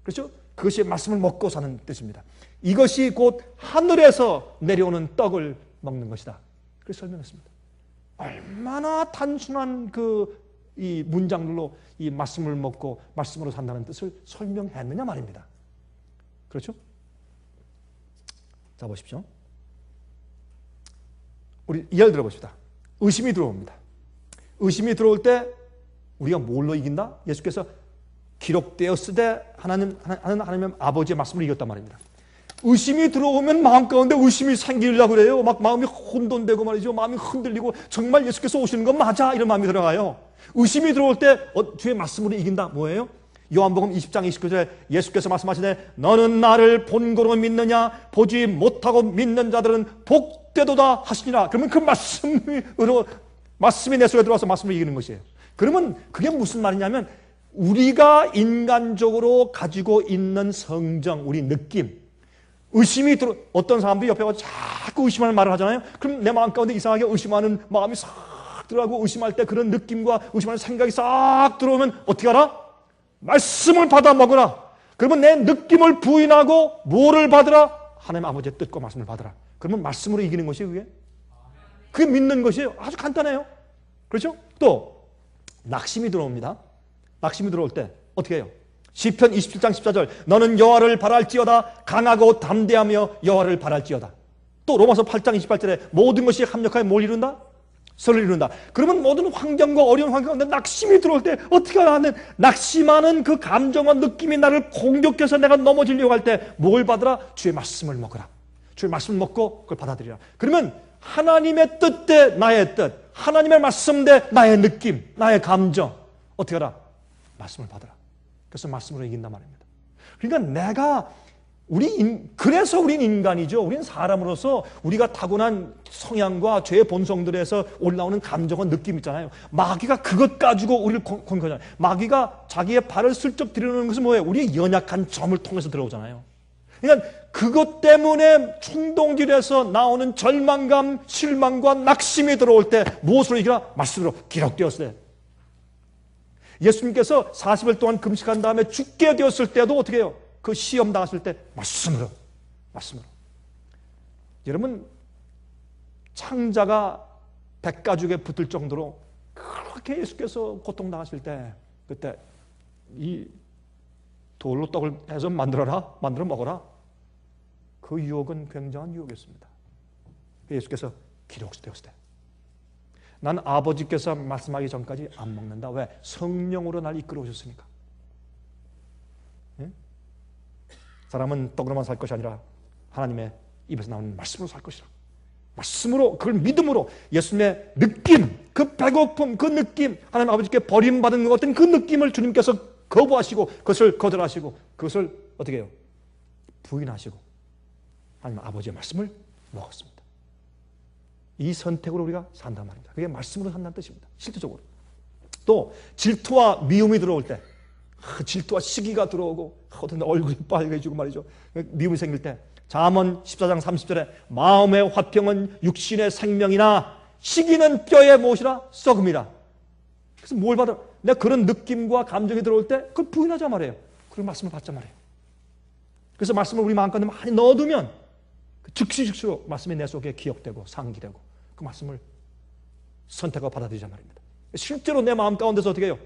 그렇죠? 그것이 말씀을 먹고 사는 뜻입니다. 이것이 곧 하늘에서 내려오는 떡을 먹는 것이다. 그렇게 설명했습니다. 얼마나 단순한 이 문장들로 이 말씀을 먹고 말씀으로 산다는 뜻을 설명했느냐 말입니다. 그렇죠? 자, 보십시오. 우리 예를 들어봅시다. 의심이 들어옵니다. 의심이 들어올 때 우리가 뭘로 이긴다? 예수께서 기록되었으되 하나님의 아버지의 말씀을 이겼단 말입니다. 의심이 들어오면 마음 가운데 의심이 생기려고 그래요. 막 마음이 혼돈되고 말이죠. 마음이 흔들리고 정말 예수께서 오시는 건 맞아? 이런 마음이 들어가요. 의심이 들어올 때 주의 말씀으로 이긴다. 뭐예요? 요한복음 20장 29절에 예수께서 말씀하시되 너는 나를 본고로 믿느냐? 보지 못하고 믿는 자들은 복되도다 하시니라. 그러면 그 말씀이 내 속에 들어와서 말씀을 이기는 것이에요. 그러면 그게 무슨 말이냐면 우리가 인간적으로 가지고 있는 성정, 우리 느낌, 의심이 어떤 사람들이 옆에 와서 자꾸 의심하는 말을 하잖아요. 그럼 내 마음 가운데 이상하게 의심하는 마음이 싹 들어가고 의심할 때 그런 느낌과 의심하는 생각이 싹 들어오면 어떻게 하라? 말씀을 받아 먹으라. 그러면 내 느낌을 부인하고 뭐를 받으라? 하나님 아버지의 뜻과 말씀을 받으라. 그러면 말씀으로 이기는 것이에요. 그게 믿는 것이에요. 아주 간단해요. 그렇죠? 또 낙심이 들어옵니다. 낙심이 들어올 때 어떻게 해요? 시편 27장 14절 너는 여호와를 바랄지어다 강하고 담대하며 여호와를 바랄지어다. 또 로마서 8장 28절에 모든 것이 합력하여 뭘 이룬다? 선을 이룬다. 그러면 모든 환경과 어려운 환경 가운데 낙심이 들어올 때 어떻게 하는 낙심하는 그 감정과 느낌이 나를 공격해서 내가 넘어지려고 할 때 뭘 받으라? 주의 말씀을 먹으라. 주의 말씀을 먹고 그걸 받아들이라. 그러면 하나님의 뜻 대 나의 뜻, 하나님의 말씀 대 나의 느낌, 나의 감정 어떻게 하라? 말씀을 받으라. 그래서 말씀으로 이긴단 말입니다. 그러니까 내가 그래서 우린 인간이죠. 우린 사람으로서 우리가 타고난 성향과 죄의 본성들에서 올라오는 감정과 느낌 있잖아요. 마귀가 그것 가지고 우리를 공격하잖아요. 마귀가 자기의 발을 슬쩍 들이는 것은 뭐예요? 우리의 연약한 점을 통해서 들어오잖아요. 그러니까 그것 때문에 충동질에서 나오는 절망감, 실망과 낙심이 들어올 때 무엇으로 이기라? 말씀으로 기록되었을 때. 예수님께서 40일 동안 금식한 다음에 죽게 되었을 때도 어떻게 해요? 그 시험 당했을 때 말씀으로. 여러분, 창자가 백가죽에 붙을 정도로 그렇게 예수께서 고통당하실 때 그때 이 돌로 떡을 해서 만들어 먹어라. 그 유혹은 굉장한 유혹이었습니다. 예수께서 기록되었을 때 난 아버지께서 말씀하기 전까지 안 먹는다. 왜? 성령으로 날 이끌어 오셨으니까. 예? 사람은 떡으로만 살 것이 아니라 하나님의 입에서 나오는 말씀으로 살 것이라. 말씀으로, 그걸 믿음으로 예수님의 느낌, 그 배고픔, 그 느낌, 하나님 아버지께 버림받은 것 같은 그 느낌을 주님께서 거부하시고 그것을 거절하시고 그것을 어떻게 해요? 부인하시고 하나님 아버지의 말씀을 먹었습니다. 이 선택으로 우리가 산단 말입니다. 그게 말씀으로 산다는 뜻입니다. 실질적으로. 또 질투와 미움이 들어올 때, 질투와 시기가 들어오고 어떤 얼굴이 빨개지고 말이죠. 미움이 생길 때 잠언 14장 30절에 마음의 화평은 육신의 생명이나 시기는 뼈의 무엇이라? 썩음이라. 그래서 뭘 받아? 내가 그런 느낌과 감정이 들어올 때 그걸 부인하자 말이에요. 그런 말씀을 받자 말이에요. 그래서 말씀을 우리 마음가운데 많이 넣어두면 즉시로 말씀이 내 속에 기억되고 상기되고 그 말씀을 선택하고 받아들이자 말입니다. 실제로 내 마음 가운데서 어떻게 해요?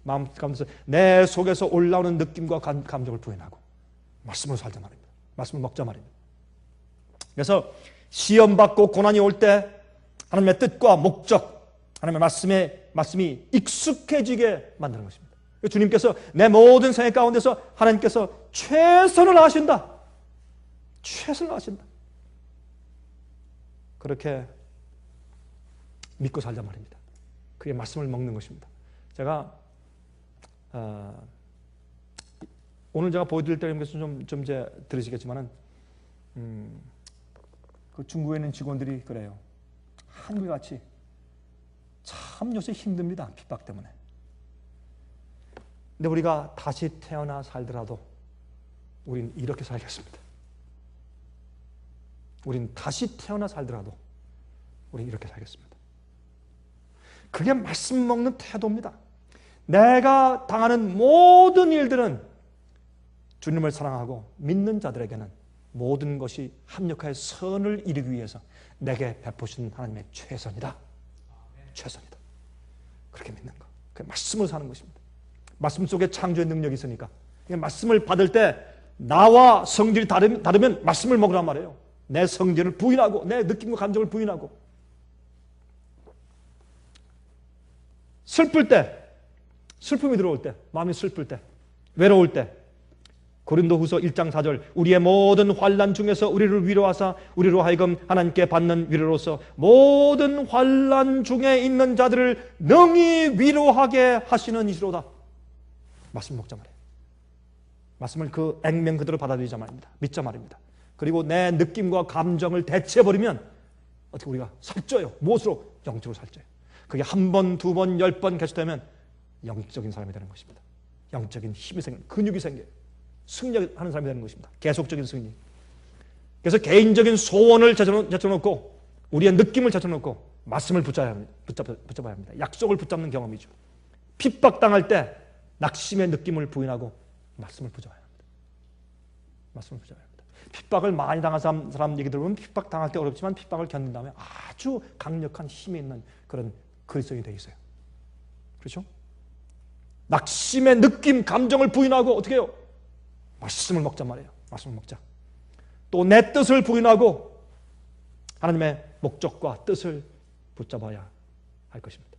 마음 가운데서 내 속에서 올라오는 느낌과 감정을 부인하고 말씀으로 살자 말입니다. 말씀을 먹자 말입니다. 그래서 시험받고 고난이 올 때 하나님의 뜻과 목적, 하나님의 말씀이 익숙해지게 만드는 것입니다. 주님께서 내 모든 생애 가운데서 하나님께서 최선을 하신다. 최선을 하신다. 그렇게 믿고 살자 말입니다. 그게 말씀을 먹는 것입니다. 제가 오늘 제가 보여드릴 때 좀 이제 들으시겠지만은 그 중국에 있는 직원들이 그래요. 한국같이 참 요새 힘듭니다. 핍박 때문에. 근데 우리가 다시 태어나 살더라도 우린 이렇게 살겠습니다. 우린 다시 태어나 살더라도 우린 이렇게 살겠습니다. 그게 말씀 먹는 태도입니다. 내가 당하는 모든 일들은 주님을 사랑하고 믿는 자들에게는 모든 것이 합력하여 선을 이루기 위해서 내게 베푸신 하나님의 최선이다. 최선이다. 그렇게 믿는 것. 그게 말씀을 사는 것입니다. 말씀 속에 창조의 능력이 있으니까 말씀을 받을 때 나와 성질이 다르면 말씀을 먹으란 말이에요. 내 성질을 부인하고 내 느낌과 감정을 부인하고 슬플 때, 슬픔이 들어올 때, 마음이 슬플 때, 외로울 때 고린도후서 1장 4절 우리의 모든 환난 중에서 우리를 위로하사 우리로 하여금 하나님께 받는 위로로서 모든 환난 중에 있는 자들을 능히 위로하게 하시는 이시로다. 말씀 먹자 말이에요. 말씀을 그 액면 그대로 받아들이자 말입니다. 믿자 말입니다. 그리고 내 느낌과 감정을 대체해버리면 어떻게 우리가 살쪄요. 무엇으로? 영적으로 살쪄요. 그게 한 번, 두 번, 10번 계속되면 영적인 사람이 되는 것입니다. 영적인 힘이 생겨요. 근육이 생겨요. 승리하는 사람이 되는 것입니다. 계속적인 승리. 그래서 개인적인 소원을 제쳐놓고 우리의 느낌을 제쳐놓고 말씀을 붙잡아야 합니다. 약속을 붙잡는 경험이죠. 핍박당할 때 낙심의 느낌을 부인하고 말씀을 붙잡아야 합니다. 말씀을 붙잡아야 합니다. 핍박을 많이 당한 사람 얘기 들어보면 핍박 당할 때 어렵지만 핍박을 견딘 다음에 아주 강력한 힘이 있는 그런 그리스도인이 되어 있어요. 그렇죠? 낙심의 느낌, 감정을 부인하고 어떻게 해요? 말씀을 먹자 말이에요. 말씀을 먹자. 또 내 뜻을 부인하고 하나님의 목적과 뜻을 붙잡아야 할 것입니다.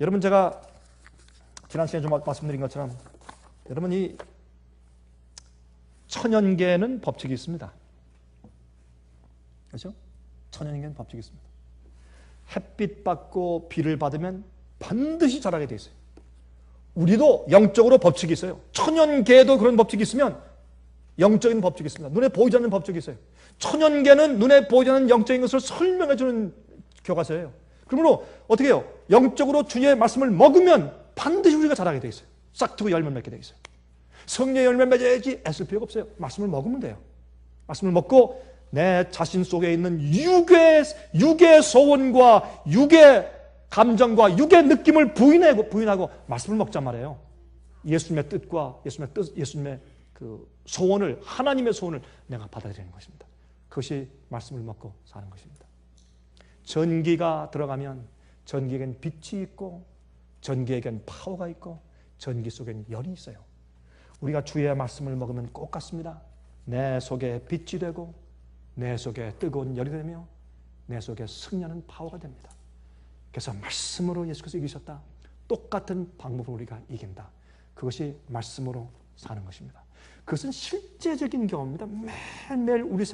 여러분 제가 지난 시간에 좀 말씀드린 것처럼 여러분 이 천연계에는 법칙이 있습니다. 그렇죠? 천연계에는 법칙이 있습니다. 햇빛 받고 비를 받으면 반드시 자라게 돼 있어요. 우리도 영적으로 법칙이 있어요. 천연계에도 그런 법칙이 있으면 영적인 법칙이 있습니다. 눈에 보이지 않는 법칙이 있어요. 천연계는 눈에 보이지 않는 영적인 것을 설명해 주는 교과서예요. 그러므로 어떻게 해요? 영적으로 주의 말씀을 먹으면 반드시 우리가 자라게 돼 있어요. 싹트고 열매 맺게 돼 있어요. 성령의 열매 맺어야지 애쓸 필요가 없어요. 말씀을 먹으면 돼요. 말씀을 먹고 내 자신 속에 있는 육의 소원과 육의 감정과 육의 느낌을 부인하고 말씀을 먹자 말이에요. 예수님의 뜻과 예수님의 그 소원을, 하나님의 소원을 내가 받아들이는 것입니다. 그것이 말씀을 먹고 사는 것입니다. 전기가 들어가면 전기에겐 빛이 있고 전기에겐 파워가 있고 전기 속에는 열이 있어요. 우리가 주의 말씀을 먹으면 꼭 같습니다. 내 속에 빛이 되고 내 속에 뜨거운 열이 되며 내 속에 승리하는 파워가 됩니다. 그래서 말씀으로 예수께서 이기셨다. 똑같은 방법으로 우리가 이긴다. 그것이 말씀으로 사는 것입니다. 그것은 실제적인 경험입니다. 매일매일 우리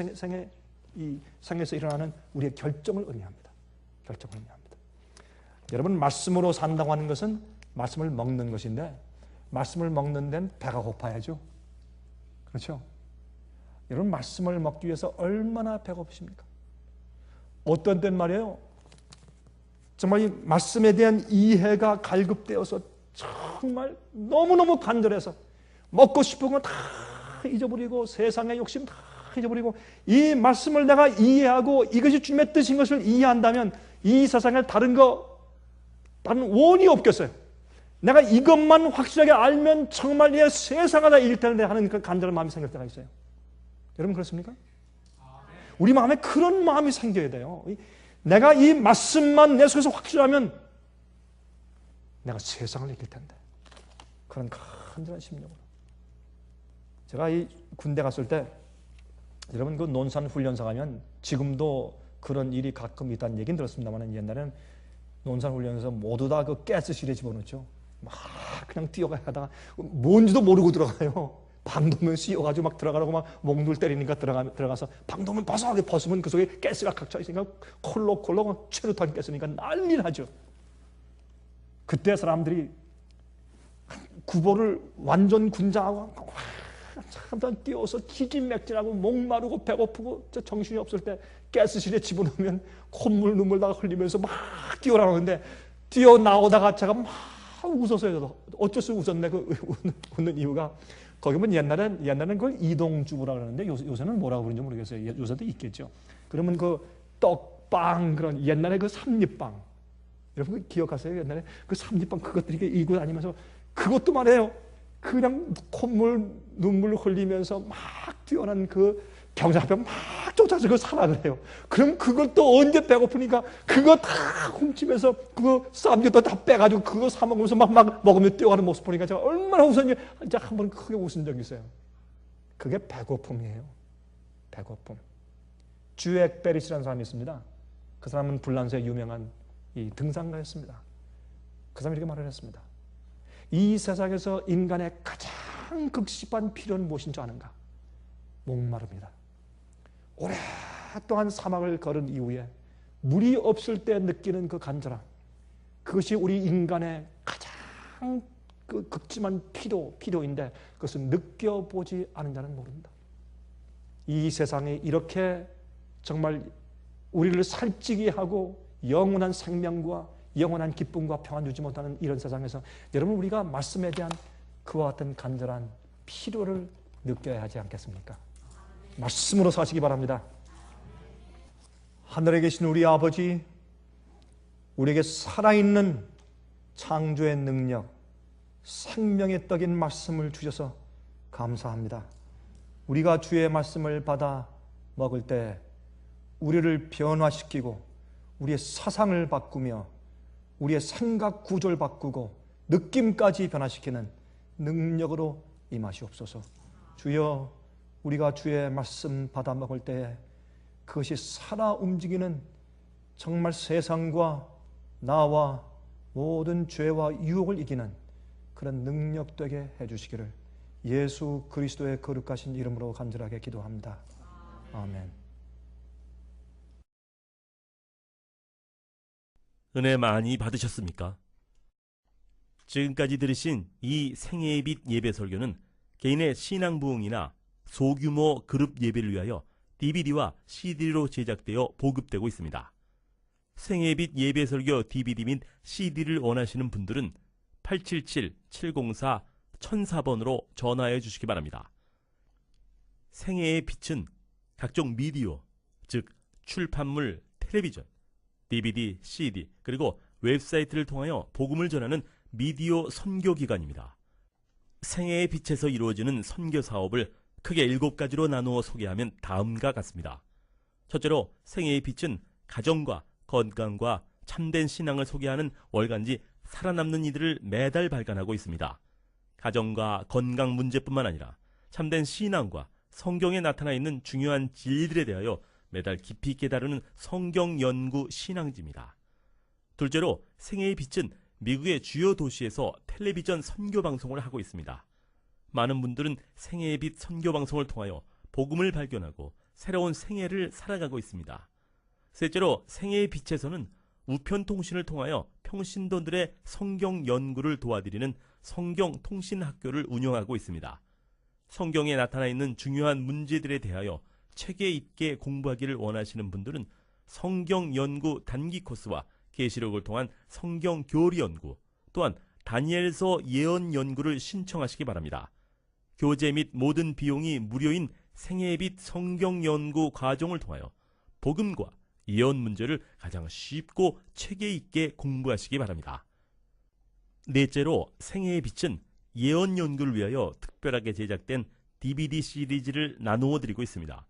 이 생에서 일어나는 우리의 결정을 의미합니다. 결정을 의미합니다. 여러분, 말씀으로 산다고 하는 것은 말씀을 먹는 것인데 말씀을 먹는 데는 배가 고파야죠. 그렇죠? 여러분, 말씀을 먹기 위해서 얼마나 배고프십니까? 어떤 때는 말이에요, 정말 이 말씀에 대한 이해가 갈급되어서 정말 너무너무 간절해서 먹고 싶은 건 다 잊어버리고 세상의 욕심 다 잊어버리고 이 말씀을 내가 이해하고 이것이 주님의 뜻인 것을 이해한다면 이 세상에 다른 원이 없겠어요. 내가 이것만 확실하게 알면 정말 이 세상을 다 이길 텐데 하는 그 간절한 마음이 생길 때가 있어요. 여러분, 그렇습니까? 우리 마음에 그런 마음이 생겨야 돼요. 내가 이 말씀만 내 속에서 확실하면 내가 세상을 이길 텐데. 그런 간절한 심령으로. 제가 이 군대 갔을 때, 여러분, 그 논산 훈련소 가면 지금도 그런 일이 가끔 있다는 얘기는 들었습니다만 옛날에는 논산 훈련소 모두 다 그 가스실에 집어넣죠. 막 그냥 뛰어가야 하다가 뭔지도 모르고 들어가요. 방도면 씌워가지고 막 들어가라고 막 몽둥을 때리니까 들어가서 방도면 바삭하게 벗으면 그 속에 가스가 각져 있으니까 콜록콜록 최루탄 가스니까 난리 나죠. 그때 사람들이 구보를 완전 군장하고 잠깐 뛰어서 기진맥진하고 목마르고 배고프고 정신이 없을 때 가스실에 집어넣으면 콧물 눈물 다 흘리면서 막 뛰어나오는데 뛰어나오다가 제가 막 웃었어요. 어쩔 수 웃었네. 웃는 이유가 거기 보면 옛날에는 그걸 이동주부라 그러는데 요새는 뭐라고 부르는지 모르겠어요. 요새도 있겠죠. 그러면 그 떡빵, 그런 옛날에 그 삼립빵, 여러분 기억하세요? 옛날에 그 삼립빵 그것들 이렇게 이고 다니면서 그것도 말이에요. 그냥 콧물 눈물 흘리면서 막 뛰어난 그 경찰 앞에 막 쫓아서 그걸 사랑을 해요. 그럼 그걸 또 언제 배고프니까 그거 다 훔치면서 그거 쌈짓도 다 빼가지고 그거 사 먹으면서 막 먹으면 뛰어가는 모습 보니까 제가 얼마나 웃었는지 이제 한번 크게 웃은 적이 있어요. 그게 배고픔이에요. 배고픔. 주액 베리스라는 사람이 있습니다. 그 사람은 불란서의 유명한 이 등산가였습니다. 그 사람이 이렇게 말을 했습니다. 이 세상에서 인간의 가장 극심한 필요는 무엇인 줄 아는가? 목마릅니다. 오랫동안 사막을 걸은 이후에 물이 없을 때 느끼는 그 간절함, 그것이 우리 인간의 가장 그 극심한 필요인데 그것은 느껴보지 않은 자는 모른다. 이 세상에 이렇게 정말 우리를 살찌게 하고 영원한 생명과 영원한 기쁨과 평안 주지 못하는 이런 세상에서 여러분, 우리가 말씀에 대한 그와 같은 간절한 필요를 느껴야 하지 않겠습니까? 말씀으로 사시기 바랍니다. 하늘에 계신 우리 아버지, 우리에게 살아있는 창조의 능력, 생명의 떡인 말씀을 주셔서 감사합니다. 우리가 주의 말씀을 받아 먹을 때 우리를 변화시키고 우리의 사상을 바꾸며 우리의 생각 구조를 바꾸고 느낌까지 변화시키는 능력으로 임하시옵소서. 주여, 우리가 주의 말씀 받아 먹을 때 그것이 살아 움직이는 정말 세상과 나와 모든 죄와 유혹을 이기는 그런 능력 되게 해주시기를 예수 그리스도의 거룩하신 이름으로 간절하게 기도합니다. 아멘. 은혜 많이 받으셨습니까? 지금까지 들으신 이 생애의 빛 예배 설교는 개인의 신앙 부흥이나 소규모 그룹 예배를 위하여 DVD와 CD로 제작되어 보급되고 있습니다. 생애빛 예배설교 DVD 및 CD를 원하시는 분들은 877-704-1004번으로 전화해 주시기 바랍니다. 생애의 빛은 각종 미디어, 즉 출판물, 텔레비전, DVD, CD, 그리고 웹사이트를 통하여 복음을 전하는 미디어 선교기관입니다. 생애의 빛에서 이루어지는 선교 사업을 크게 7가지로 나누어 소개하면 다음과 같습니다. 첫째로 생애의 빛은 가정과 건강과 참된 신앙을 소개하는 월간지 살아남는 이들을 매달 발간하고 있습니다. 가정과 건강 문제뿐만 아니라 참된 신앙과 성경에 나타나 있는 중요한 진리들에 대하여 매달 깊이 있게 다루는 성경 연구 신앙지입니다. 둘째로 생애의 빛은 미국의 주요 도시에서 텔레비전 선교 방송을 하고 있습니다. 많은 분들은 생애의 빛 선교 방송을 통하여 복음을 발견하고 새로운 생애를 살아가고 있습니다. 셋째로 생애의 빛에서는 우편통신을 통하여 평신도들의 성경 연구를 도와드리는 성경통신학교를 운영하고 있습니다. 성경에 나타나 있는 중요한 문제들에 대하여 체계 있게 공부하기를 원하시는 분들은 성경 연구 단기 코스와 계시록을 통한 성경 교리 연구, 또한 다니엘서 예언 연구를 신청하시기 바랍니다. 교재 및 모든 비용이 무료인 생애의 빛 성경 연구 과정을 통하여 복음과 예언 문제를 가장 쉽고 체계 있게 공부하시기 바랍니다. 넷째로 생애의 빛은 예언 연구를 위하여 특별하게 제작된 DVD 시리즈를 나누어 드리고 있습니다.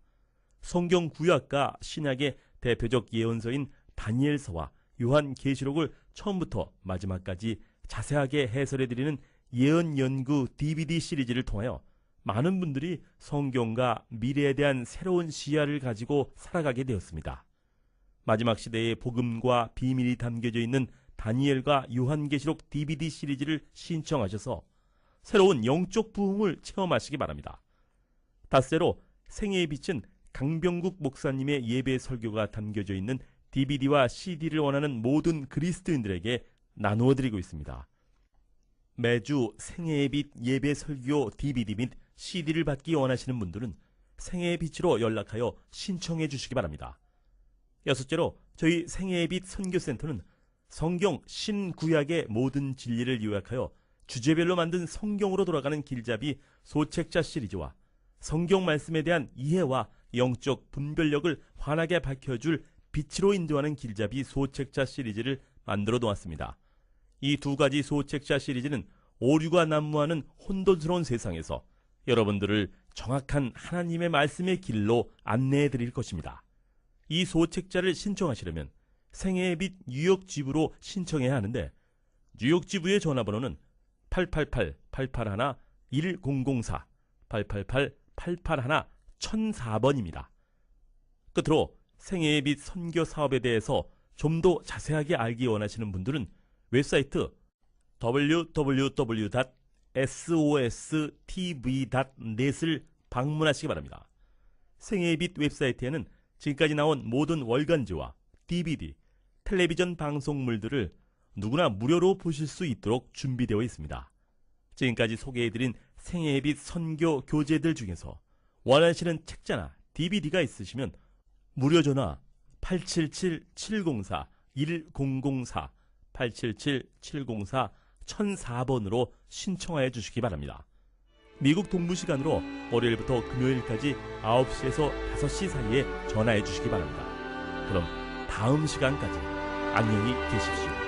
성경 구약과 신약의 대표적 예언서인 다니엘서와 요한계시록을 처음부터 마지막까지 자세하게 해설해 드리는 예언 연구 DVD 시리즈를 통하여 많은 분들이 성경과 미래에 대한 새로운 시야를 가지고 살아가게 되었습니다. 마지막 시대의 복음과 비밀이 담겨져 있는 다니엘과 요한계시록 DVD 시리즈를 신청하셔서 새로운 영적 부흥을 체험하시기 바랍니다. 다섯째로 생애의 빛은 강병국 목사님의 예배 설교가 담겨져 있는 DVD와 CD를 원하는 모든 그리스도인들에게 나누어 드리고 있습니다. 매주 생애의 빛 예배 설교 DVD 및 CD를 받기 원하시는 분들은 생애의 빛으로 연락하여 신청해 주시기 바랍니다. 여섯째로 저희 생애의 빛 선교센터는 성경 신구약의 모든 진리를 요약하여 주제별로 만든 성경으로 돌아가는 길잡이 소책자 시리즈와 성경 말씀에 대한 이해와 영적 분별력을 환하게 밝혀줄 빛으로 인도하는 길잡이 소책자 시리즈를 만들어 놓았습니다. 이 두 가지 소책자 시리즈는 오류가 난무하는 혼돈스러운 세상에서 여러분들을 정확한 하나님의 말씀의 길로 안내해 드릴 것입니다. 이 소책자를 신청하시려면 생애의 빛 뉴욕 지부로 신청해야 하는데 뉴욕 지부의 전화번호는 888-881-1004 888-881-1004번입니다. 끝으로 생애의 빛 선교 사업에 대해서 좀 더 자세하게 알기 원하시는 분들은 웹사이트 www.sostv.net을 방문하시기 바랍니다. 생애의 빛 웹사이트에는 지금까지 나온 모든 월간지와 DVD, 텔레비전 방송물들을 누구나 무료로 보실 수 있도록 준비되어 있습니다. 지금까지 소개해드린 생애의 빛 선교 교재들 중에서 원하시는 책자나 DVD가 있으시면 무료 전화 877-704-1004 877-704-1004번으로 신청하여 주시기 바랍니다. 미국 동부시간으로 월요일부터 금요일까지 9시에서 5시 사이에 전화해 주시기 바랍니다. 그럼 다음 시간까지 안녕히 계십시오.